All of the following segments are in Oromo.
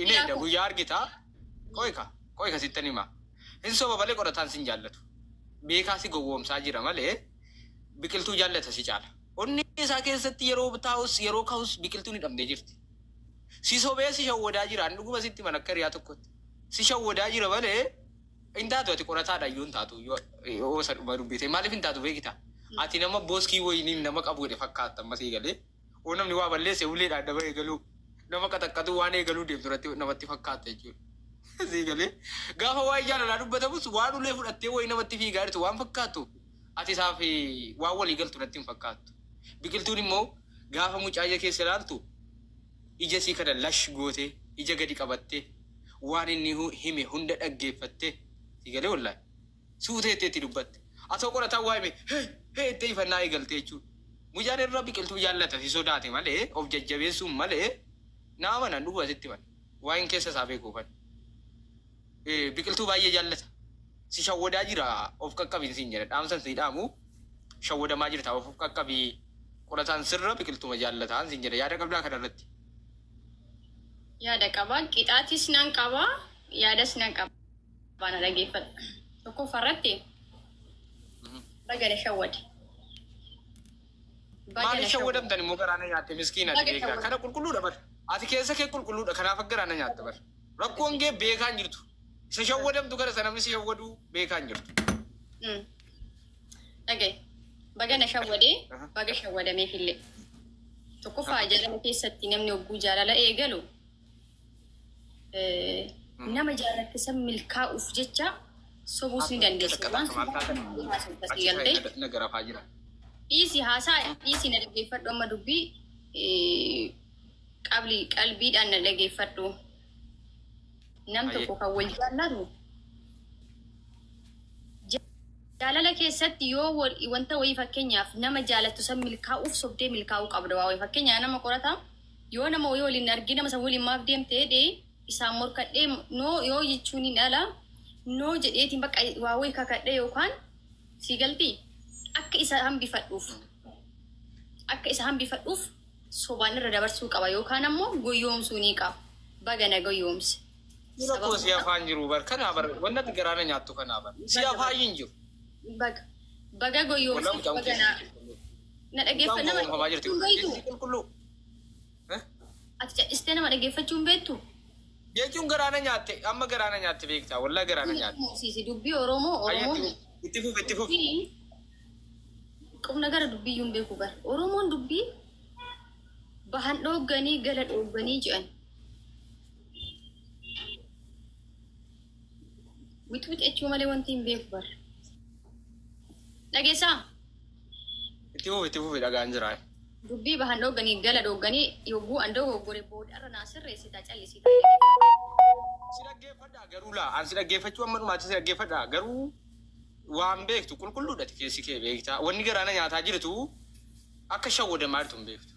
ini da guyyaa argita qoyka sittani ma hin soba malee qorataan sin jaallatu beekaasi gowwoomsaa jira malee biqiltuu jaallata si caala onni isaa keessatti yeroo taa'us yeroo ka'us biqiltuun hidhamdee jirti si sobee si shawwadaa jira dhuguma sitti mana akka riyaa tokkotti si shawwadaa jira malee intaatu ati qorataadha iyyuu taatu yoo sadhuma dubbite maaliif hin taatu beekita ati nama booskii wayiniin nama qabuudhe fakkaata ammasii galee oo namni waa balleesse uleedha adda bahee galuu nama qaxaqqatu waan eegaluu deemtu irratti namatti fakkaata jechuudha. Asii galee gaafa waa'ee jaalalaa dubbatamus waan ulee fudhattee wayii namatti fiigaa jirtu waan fakkaatu ati isaaf waan walii galtu irratti hin fakkaattu. Biqiltuun immoo gaafa mucaayya keessa ilaaltu ija sii kana lash gootee ija gadi qabattee waan inni hime hunda dhaggeeffattee si galee wallaahi suuteettee itti dubbatte. Atoo qorataan waa hime hee itti ifannaa eegalte jechuudha. Mucaan irra biqiltuu jaallata si sodaate malee of jajjabeessuun malee nama nan dhugu asitti man waan keessa isaa beekuufan. Biqiltuu baay'ee jaallata. Si shawwadaa jira of qaqqabiin siin jedha dhaamsan si dhaamu shawwadamaa jirta of qaqqabii qorataan sirra biqiltuma jaallataan siin jedha yaada qabdaa kanarratti. Yaada qabaa qixaatis nan qabaa yaadas nan qabaa na dhageeffadha. Tokko farratti bagana shawwade. Maali shawwadamtan immoo garaana nyaatte miskiina beekaa kana qulqulluudha bar ati keessa kee qulqulluudha kanaaf garaana nyaatte bar rakkoon kee beekaan jirtu isa shawwadamtu kana sanamni si shawwadu beekaan jirtu. Dhagee bagana shawwadee baga shawwadamee fillee tokko jaalala keessatti namni hogguu jaalala eegalu nama jaalatte san milkaa'uuf jecha sobuus ni dandeessa waan nagarafaa jira. Isi haasaa isi na dhaggeeffadhu amma dubbii qalbiidhaan na dhaggeeffadhu. Nam tokko kan wal jaallatu jaalala keessatti yoo wanta wayii fakkeenyaaf nama jaalattu san milkaa'uuf sobdee milkaa'uu qabda waa wayii fakkeenyaa nama qorataa yoo nama wayii waliin argee nama san waliin maaf deemtee dhee isaan morkadhee noo yoo jechuun hin ala noo jedheetiin bakka waa wayii kakadhee yookaan si galtii. Akka isa hambifadhuuf sobaan irra dabarsuu qaba yookaan ammoo goyoomsuu ni qaba. Bagana goyoomse. Rakkoo si afaan jiru bar kanaa bar wanti garaana nyaattu kanaa bar si afaan hin jiru. Baga goyoomse bagana na dhaggeeffannaa nama qulqulluu. Ati cadhistee nama dhaggeeffachuun beektu? Jechuun garaana nyaatte amma garaana nyaatte beektaa wallaa garaana nyaatte. Siisi dubbii Oromoo. Itti fuuf. Qubna gara dubbiyyuun beeku bara. Oromoon dubbii bahan dhoogganii gala dhoogganii jedhan. Wixwix jechuu malee wanti hin beeku bara. Dhageessaa? Itti fuuf dhagaan jiraa. Dubbii bahan dhoogganii gala dhoogganii yogguu andoo goggore boodarra naasirreessitaa callisitaa. Si dhaggeeffadhaa garuu laa an si dhaggeeffachuu amma dhumaatti si dhaggeeffadhaa garuu waan beektu qulqulluudhati keessi kee beektaa wanni garaana nyaataa jirtu akka shawwadamaa jirtu hin beektu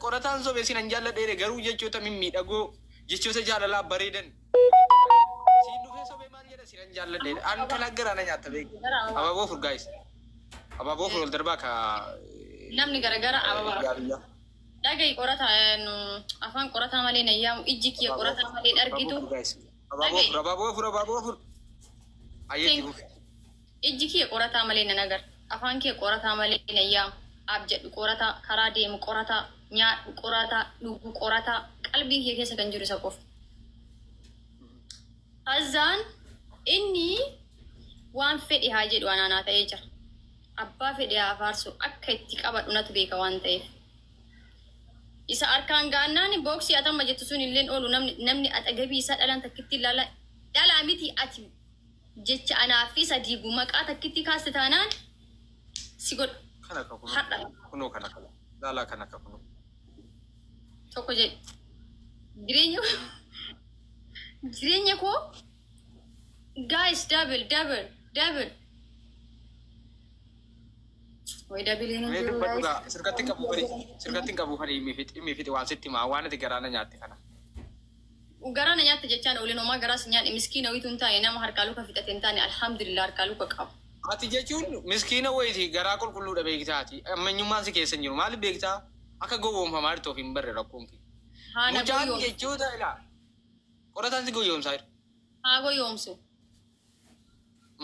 qorataan sobee sin an jaalladheere garuu jechoota mimmiidhagoo jechoota jaalalaa bareedan siin dhufee sobee maal jedha sin an jaalladheere an kana garaana nyaata beektu abaaboo furgaayis abaaboo fur ol darbaa ka namni garagara ababaa dhagayi qorata afaan qorataa malee nayyaamu ijji kiyya qorataa malee argitu abaaboo fur ayyeetti ijji kiyya qorataa malee nan agar afaan kiyya qorataa malee nayyaamu abjedhu qorataa karaa deemu qorataa nyaadhu qorataa dhugu qorataa qalbii kiyya keessa kan jiru isa qofa. Azaan inni waan fedhe haa jedhu anaanaa ta'ee jira. Abbaa fedhe haa faarsu akka itti qabadhu natu beeka waan ta'eef. Isa harkaan gaannaan booksii atamma jettu sun illeen oolu namni atagabii isaa dhalaan takkitti ilaala dhalaa miti ati jecha anaa fi sadiigu maqaa takkitti kaaste taanaan si godhu. Har'a. Kunoo kana laalaa kana kunoo. Tokko jedhe jireenya koo guys double. Way double hin jiru. Sirkatti qabu kan imifiti waan sitti maa waan ati garaana nyaatte kana. Garaana nyaatte jechaan olin homaa garaas nyaadhe miskiina wayitu hin taane nama harkaa luka fixate hin taane alhamdulillah harkaa luka qabu. Ati jechuun miskiina wayiti garaa qulqulluudha beektaati. Ammenyummaan si keessa hin jiru maaliif beektaa akka gowwoomfamaa jirtuuf hin barre rakkoon kee. Mucaan jechuudha ilaa qorataan si goyoomsaa jira. Haa goyoomsu.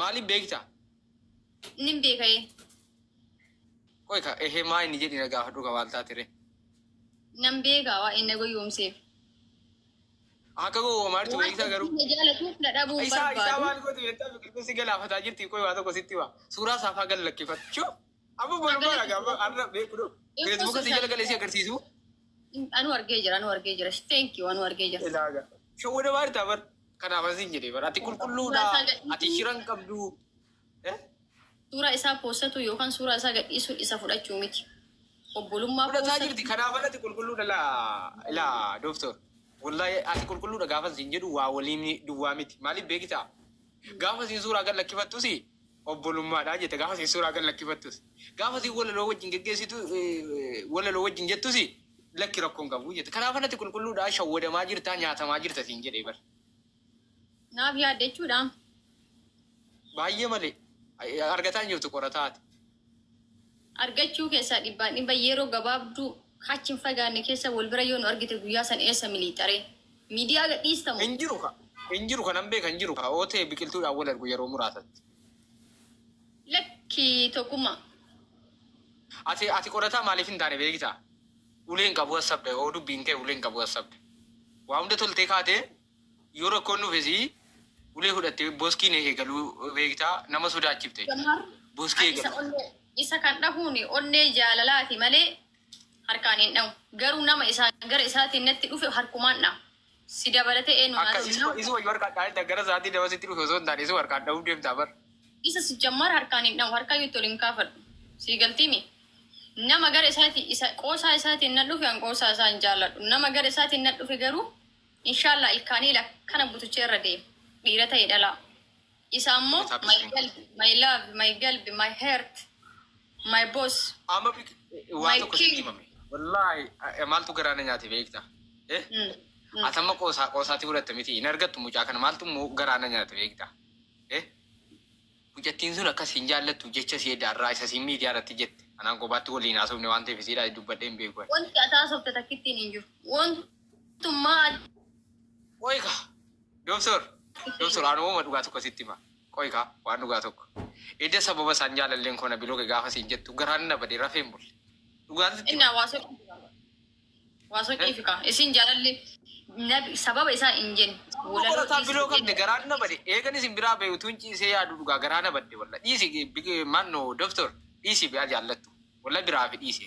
Maaliif beekta? Nin beeka'ee. Qoyka ehee maa inni jedhina gaafa dhuga maal taatire. Nan beekaa waa inni goyoomseef. Akka gowwoomaa jirtu beektaa garuu. Jaalatuuf na dhabuu Isaa barbaadu. maal gootu beektaa biqiltuu si galaafataa jirti qoy waa tokko sitti waa. Suuraa saafaa gala lakkifachuu. Amma bolmaa gaafa arra beekudhu. Feesbuuka si jala galee si agarsiisu. Anu argee jira. Thank you, anu argee jira. Ilaaga. Shawwada baartaa bar. Kanaaf asin jedhee bar. Ati qulqulluudha. Ati shiran qabdu. Suuraa isaa poostatu yookaan suuraa isaa gadhiisuun isa fudhachuu miti. Obbolummaa fudhataa jirti. Kanaaf ati qulqulluudha laa dooftor. Wallahi ati qulqulluudha gaafa sin jedhu waa waliin duwwaa miti. Maaliif beektaa? Gaafa sin suuraa gad lakkifattusi obbolummaadhaa jette gaafa sin suuraa gad lakkifattus. Gaafa sin walaloo wajjin geggeessitu walaloo wajjin jettusi lakki rakkoon qabu jette. Kanaaf ati qulqulluudha shawwadamaa jirtaa nyaatamaa jirta sin jedhee bar. Naaf yaadde jechuudha. Baay'ee malee argataa jirtu qorataati. Argachuu keessaa dhibba yeroo gabaabduu achi hin fagaanne keessa wal bira yoo nu argite guyyaa san eessa miliixaree miidiyaa gadhiistamu. Hin jiru kanan beeka hin jiru ootee biqiltuudhaan wal argu yeroo muraasatti. Lakki tokkummaa. Ati qorataa maaliif hin taane beektaa? Uleen qabu asabde oo dubbiin kee uleen qabu asabde. Waa hunda toltee kaatee yoo rakkoon dhufesi ulee fudhattee boskiin eegaluu beektaa nama sodaachifte. Boskii eegalu. Isa kan dhahuun onnee jaalalaati malee harkaan hin dhahu. Garuu nama gara isaatiin natti dhufe harkumaan dhahu. Si dabalatee eenyu akka isu wayyu harkaan dhahu gara isaatiin nama sitti dhufe osoo hin taane isu harkaan dhahuu deemtaa bar. Isa si jammar harkaan hin dhahu harkaan itti waliin kaafadhu. Si galtiimi. Nama gara isaatiin qoosaa isaatiin na dhufe qoosaa isaa hin jaalladhu. Nama gara isaatiin na dhufe garuu inshallah ilkaanii kana butuchee irra deema. Dhiira ta'e dhalaa. Isa ammoo my love, my galbi, my heart, my boss. Amma waa tokko sitti himame. Wallahi maaltu garaana nyaate beekta? Atamma qoosaatti fudhatte miti hin argattu mucaa kana maaltu garaana nyaate beekta? Mucattiin sun akkas hin jaallattu jecha si edaarraa isa siin miidiyaa irratti jette. Anaan kophaatti waliin haasofne waan ta'eef isiidhaa dubbadhee hin beeku. Wanti ataasofte takkittiin hin jiru. Wantummaa. Qoyka. Dooftor anu uuma dhugaa tokko sitti hima. Qoyka waan dhugaa tokko. Edda sababa isaan jaalalleen kona biloo gaafa siin jettu garaan na badee rafeen bulle. Dhugaan sitti hima. Waasoo qiifika. Isin jaalallee sababa isaa hin jenne. Qorataan biloo qabde garaan na bade. Eegan isin biraa ba'e utuun ciisee yaadu dhugaa garaa na badde walla. Dhiisi mannoo dooftor dhiisi bi'aa jaallattu. Walla biraa fi dhiisi.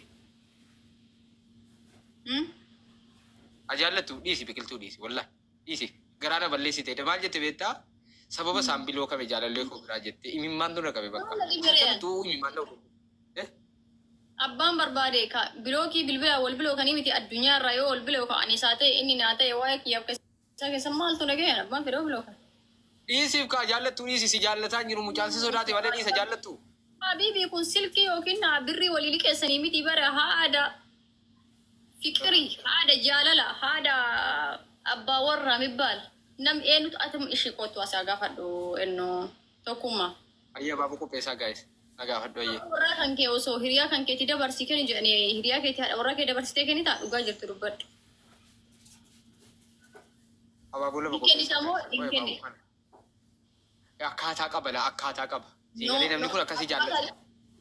Ajaallattu dhiisi biqiltuu dhiisi walla dhiisi. Garaana balleessite maal jette beektaa? Sababa isaan biloo qabe jaalallee koo biraa jette imimmaan dura qabe bakka. Tuu imimmaan dura. Abbaan barbaade bilookii bilbila wal biloo kanii miti addunyaa irraa yoo wal biloo ka'an isaa ta'e inni naa ta'e waa'ee kiyyaaf keessa maaltu dhaga'e abbaan fedhoo biloo kan. Dhiisiif kaa jaallattu dhiisi si jaallataa jiru mucaan si sodaate malee dhiisa jaallattu. Habiibii kun silkii yookiin birrii walii liqeessanii miti bara haada fikirii haada jaalala haada. Abbaa warra mibbaal nam eenyutu atum ishii qottu asaa gaafadhu ennoo tokkummaa. Ayyaa baabuu qopheessaa gaa'is na gaafadhu ayyee. Warraa kan kee osoo hiriyaa kan keetii dabarsii kenni jedhanii hiriyaa keetii haadha warraa kee dabarsitee kenni ta'a dhugaa jirtu dubbadhu. Abaabuu lama qopheessaa. Akkaataa qaba laa akkaataa qaba. Siigalee namni kun akkasii jaallata.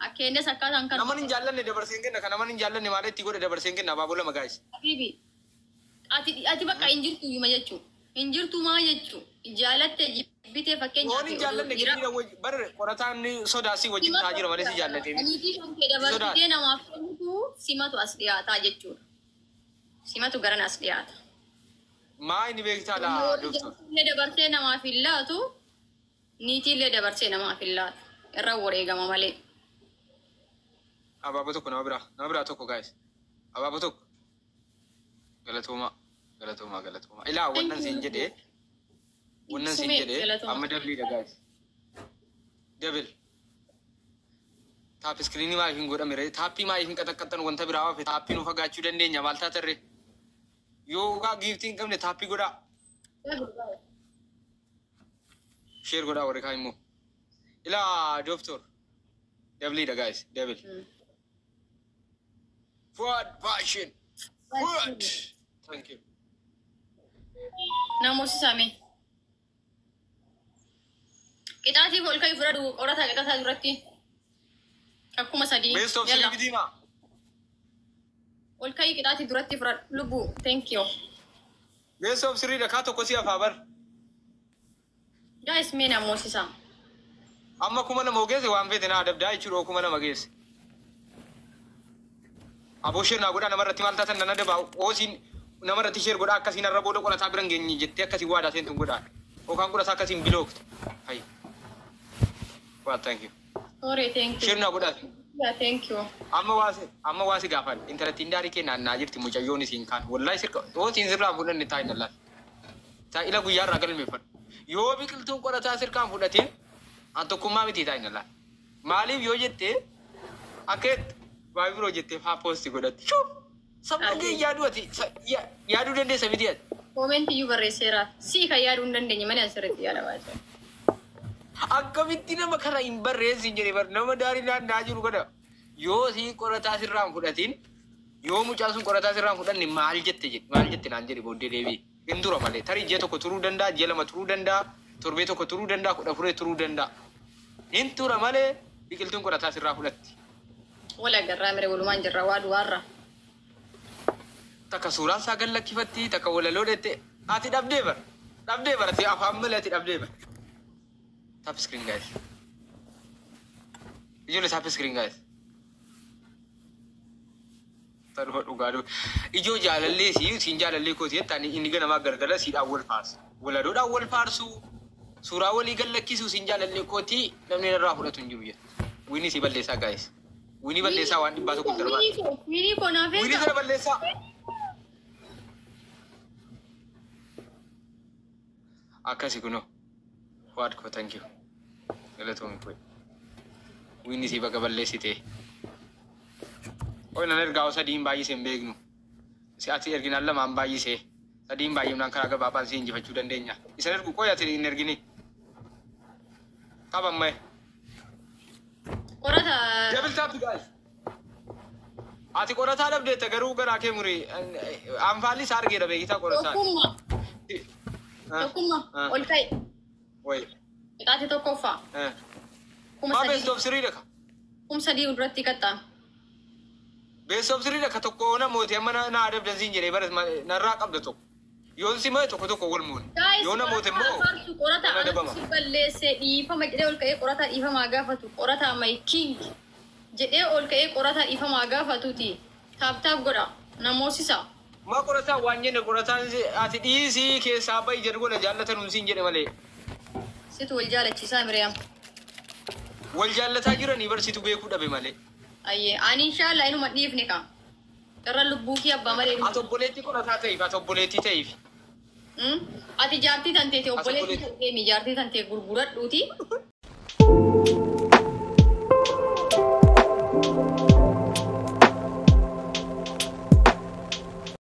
Akkeenyas akkaataan kan. Naman hin jaallanne dabarseen kenna kan naman hin jaallanne maal itti godhe dabarseen kenna abaabuu lama gaa'is. Ati bakka injirtu yuma jechuun. Injirtu maa jechuun. Jaalatte jibbitee fakkeenyaaf. Waan hin jaallanne gidira bar qorataan sodaasii wajjin taa jira malee si jaallatee. Niitii kan kee dabarsitee namaaf kennitu simatu as dhiyaataa jechuudha. Simatu garan as dhiyaata. Maa inni beektaa laa dooftor. Niitii dabarsee namaaf hin laatu. Niitiillee dabarsee namaaf hin laatu. Irra wareegama malee. Abaaboo tokko nama biraa tokko gaa'is. Abaaboo tokko. Galatooma. Ilaa wannan siin jedhee amma dabliidha gaa'is. Dabil. Taap iskiriinii maaliif hin godhamire? Taappii maaliif hin qaxaqqaxxan wanta biraa hafe taappii nu fagaachuu dandeenya maal taatarre? Yoo giiftii hin qabne taappii godhaa. Sheer godhaa warri kaan immoo. Ilaa dooftor. Dabliidha gaa'is. Dabil. Fuad passion. Fuad. Thank you. Namosi sami. Qixaatii ol ka'ii fudhadhu qorataa qixaataa duratti. Akkuma sadii. Best of three bitima. Ol ka'ii qixaatii duratti fudhadhu. Lubbuu. Thank you. Best of three dhakaa tokko si hafaa bar. Guys, mee namosi saa. Amma kuma nama ogeesse waan feete naa adabdaa jechuudha kuma nama geesse. Aboshee naa godhaa namarratti maal taatan nan adabaa oosiin namarratti ishee godhaa akkasiin har'a booda qorataa biran geenye jettee akkasii waadaa seentuun godhaa. Yookaan qorataa akkasiin bilookte. Hayi. Waa thank you. Sorry, thank you. Ishee naa godhaa. Yeah, thank you. Amma waasi gaafan intalattiin daarii kennaan naa jirti mucayyoon isiin kaan. Wallahi sirka oosiin sirraa fudhanne taa'in dallaa. Taa'ila guyyaa irraa galmeeffadhu. Yoo biqiltuun qorataa sirkaan fudhatee an tokkummaa miti taa'in dallaa. Maaliif yoo jettee akkeetti waa biroo jettee faa poosti godhatti. Shuuf! Sabba kee yaaduu dandeessa miti ati. Koomenti iyyuu barreesseera. Sii kan yaaduu hin dandeenye malee asirratti yaada baasa. Akkamitti nama kana hin barreessin jedhee bar nama daarii naannaa jiru kana yoo sii qorataa sirraan fudhatiin yoo mucaa sun qorataa sirraan fudhanne maal jette naan jedhe booddee deebi'e. Hin tura malee tarii ji'a tokko turuu danda'a ji'a lama turuu danda'a torbee tokko turuu danda'a 14 turuu danda'a. Hin tura malee biqiltuun qorataa sirraa fudhatti. Wala agarraa mire walumaan jirra waa du'aarra. Takka suuraan isaa gallakkifatti takka walaloo dhette ati dhabdee bara ati afaan malee ati dhabdee bara. Tap screen guys. Ijoollee tap screen guys. Tarufa dhugaadhu. Ijoo jaalallee siin jaalallee kooti jettaan inni ganamaa gargara siidhaan wal faarsu. Waladoodhaan wal faarsu. Suuraa walii gallakkisuu siin jaalallee kooti namni irraa fudhatu hin jiru jedha. Winni si balleessaa guys. Winni balleessaa waan dhibbaa tokko darbaatu. Winni konaafee. Winni sana balleessaa. Akkasi kunoo. Waad ko thank you. Galatoomii koy. Winni si baga balleessitee. Oy nan ergaa sadiin baay'isee hin beeknu. Si ati erginaan lamaan baay'isee. Sadiin baay'inaan karaa gabaabaan si injifachuu dandeenya. Isa ergu qoy ati hin ergini. Qaban mae. Qorata. Double tap guys. Ati qorataa dhabdeetta garuu garaa kee murii anfaalli isaa argeera beekitaa qorataa. Tokkummaa. Ol ka'i. Way. Qixaatii tokkoffaa. Maa best of three dhaka. Sadii duratti qaxxaan. Best of three dhaka tokko namooti amma na adabdan siin jedhee bara narraa qabda tokko. Yoon si mae tokko wal muune. Yoo namooti immoo. Qorata anatti balleessee dhiifama jedhee ol ka'ee qorataa dhiifamaa gaafatu. Qorataa my king jedhee ol ka'ee qorataa dhiifamaa gaafatuuti. Taap godha. Namoosisa. Ma qorataa waan jenne qorataan ati dhiisii keessaa ba'i jedhu godha jaallatan humsiin jedhe malee. Situ wal jaalachiisaa Miriyaam. Wal jaallataa jiranii barsitu beekuu dhabe malee. Ayyee ani inshaallah inuma dhiifne ka. Irra lubbuu kee abbaa malee. Ati obboleettii qorataa ta'eef ati obboleettii ta'eef. Ati jaartii tanteeti obboleettii ta'eemi jaartii tantee gurguradhuuti.